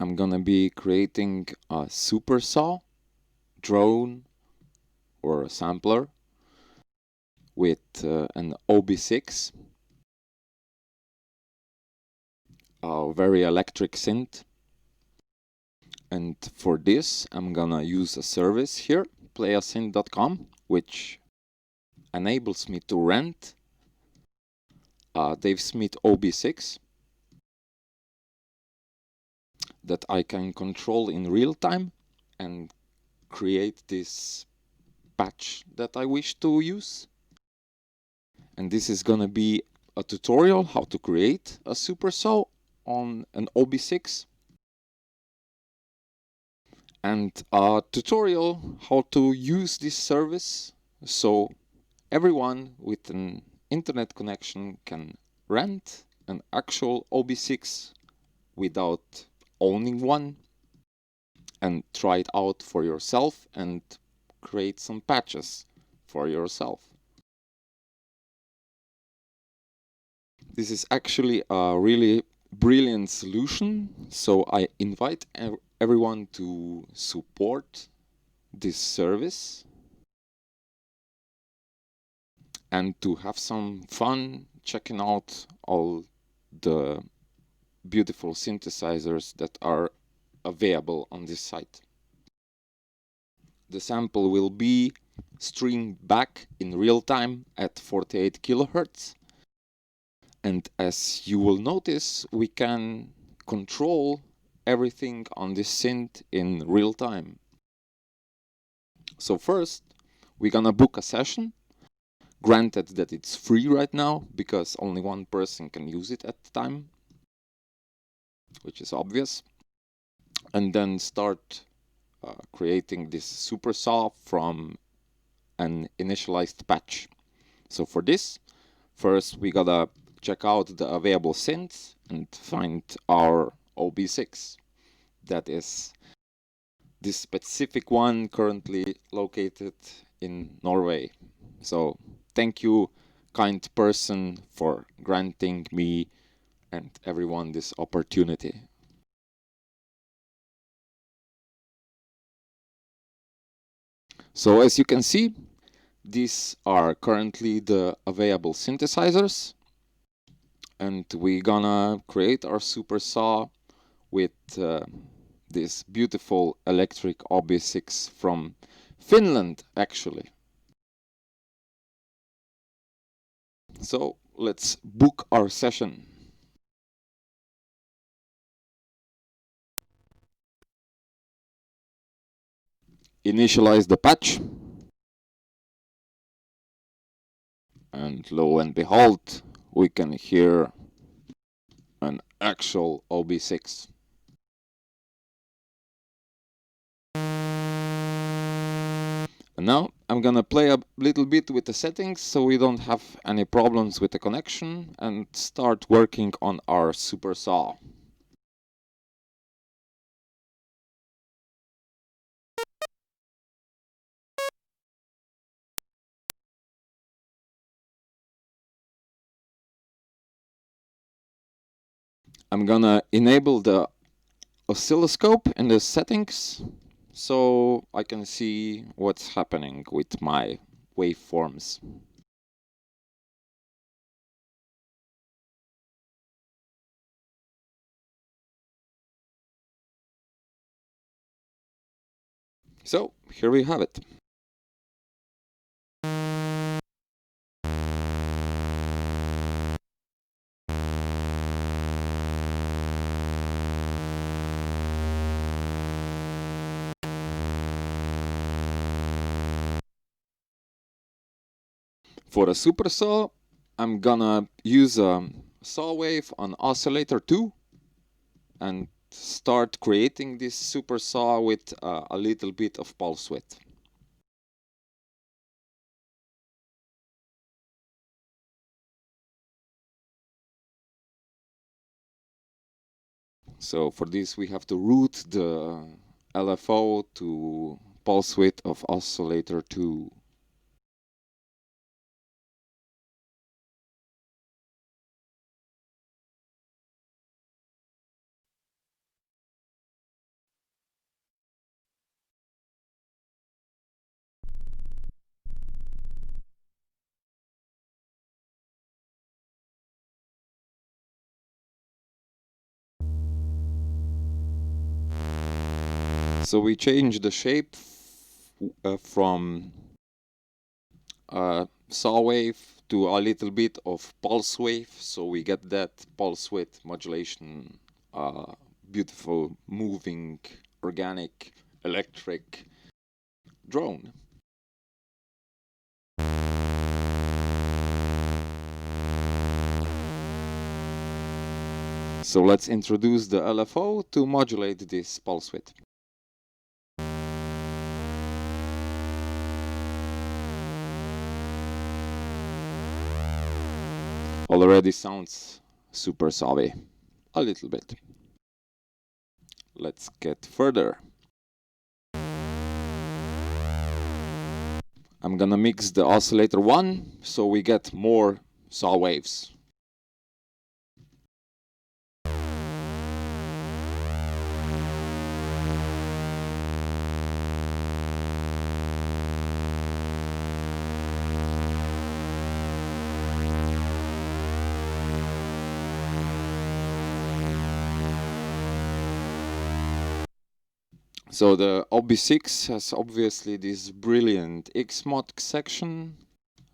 I'm gonna be creating a Supersaw drone or a sampler with an OB6, a very electric synth. And for this, I'm gonna use a service here, play-a-synth.com, which enables me to rent a Dave Smith OB6 that I can control in real time and create this patch that I wish to use. And this is gonna be a tutorial how to create a Supersaw on an OB6 and a tutorial how to use this service so everyone with an internet connection can rent an actual OB6 without owning one and try it out for yourself and create some patches for yourself. This is actually a really brilliant solution, so I invite everyone to support this service and to have some fun checking out all the beautiful synthesizers that are available on this site. The sample will be streamed back in real time at 48 kilohertz. And as you will notice, we can control everything on this synth in real time. So first, we're gonna book a session. Granted that it's free right now, because only one person can use it at the time, which is obvious. And then start creating this Supersaw from an initialized patch. So for this, first we gotta check out the available synths and find our OB6. That is this specific one currently located in Norway. So thank you, kind person, for granting me and everyone this opportunity. So as you can see, these are currently the available synthesizers, and we're gonna create our Supersaw with this beautiful electric OB6 from Finland, actually. So let's book our session. Initialize the patch. And lo and behold, we can hear an actual OB6. And now I'm gonna play a little bit with the settings so we don't have any problems with the connection and start working on our Supersaw. I'm gonna enable the oscilloscope in the settings so I can see what's happening with my waveforms. So here we have it. For the Supersaw, I'm gonna use a saw wave on oscillator 2 and start creating this Supersaw with a little bit of pulse width. So for this we have to route the LFO to pulse width of oscillator 2. So we change the shape from saw wave to a little bit of pulse wave, so we get that pulse width modulation, beautiful moving organic electric drone. So let's introduce the LFO to modulate this pulse width. Already sounds super savvy, a little bit. Let's get further. I'm gonna mix the oscillator 1 so we get more saw waves. So the OB6 has obviously this brilliant X-mod section,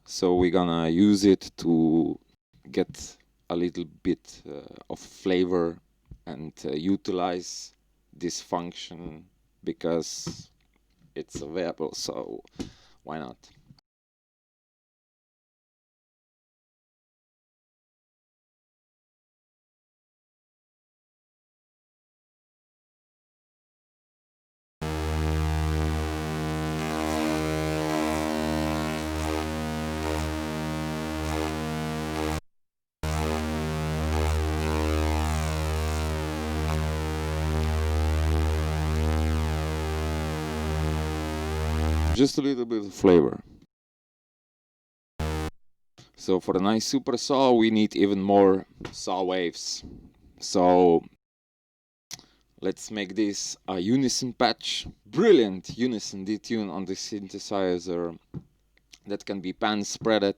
so we're gonna use it to get a little bit of flavor and utilize this function because it's available, so why not? Just a little bit of flavor. So for the nice super saw, we need even more saw waves. So let's make this a unison patch. Brilliant unison detune on the synthesizer that can be pan spreaded.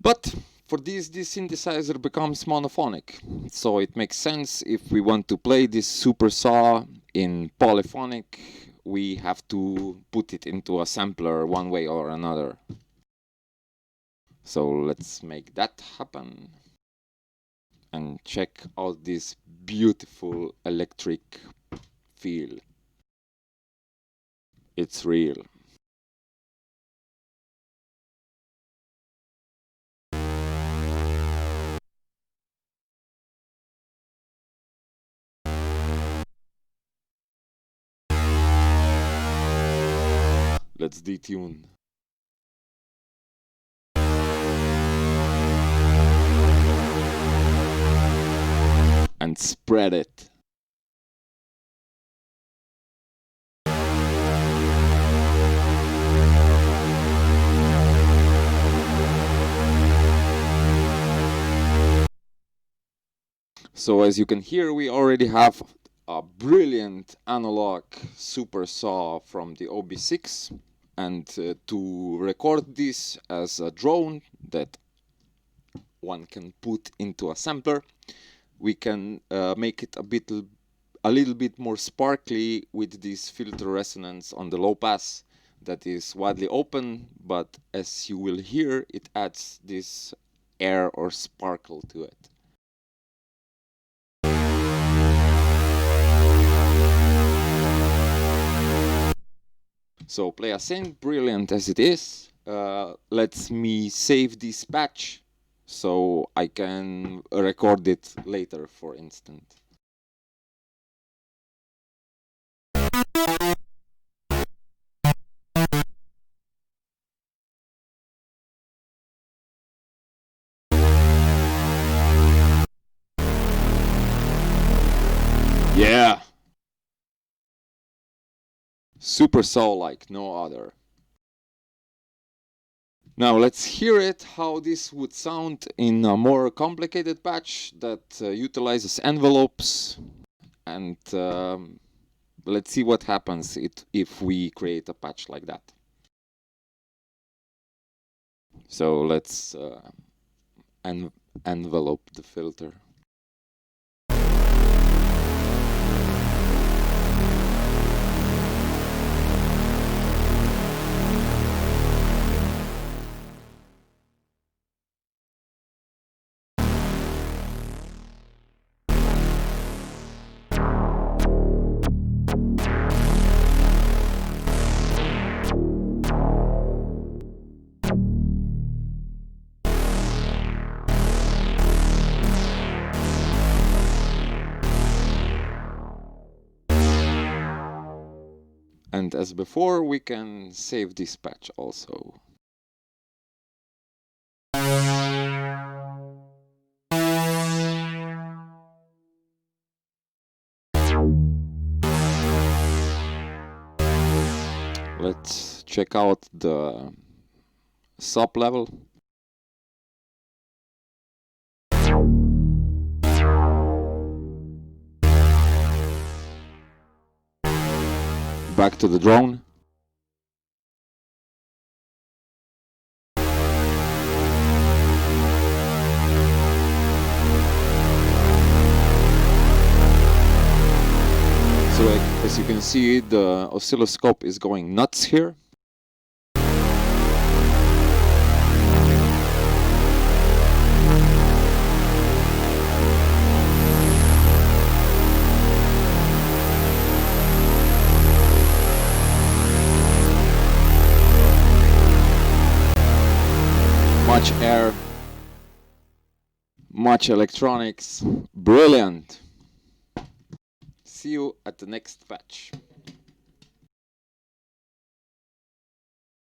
But for this synthesizer becomes monophonic. So it makes sense if we want to play this super saw in polyphonic, we have to put it into a sampler one way or another. So let's make that happen. And check out this beautiful electric feel. It's real. Let's detune. And spread it. So as you can hear, we already have a brilliant analog super saw from the OB6, and to record this as a drone that one can put into a sampler, we can make it a little bit more sparkly with this filter resonance on the low pass that is widely open, but as you will hear, it adds this air or sparkle to it. So play-a-synth, brilliant as it is, lets me save this patch so I can record it later, for instance. Yeah! Supersaw like no other. Now let's hear it, how this would sound in a more complicated patch that utilizes envelopes, and let's see what happens if we create a patch like that. So let's envelope the filter. And as before, we can save this patch also. Let's check out the sub level. Back to the drone. So as you can see, the oscilloscope is going nuts here. Much air, much electronics, brilliant. See you at the next patch.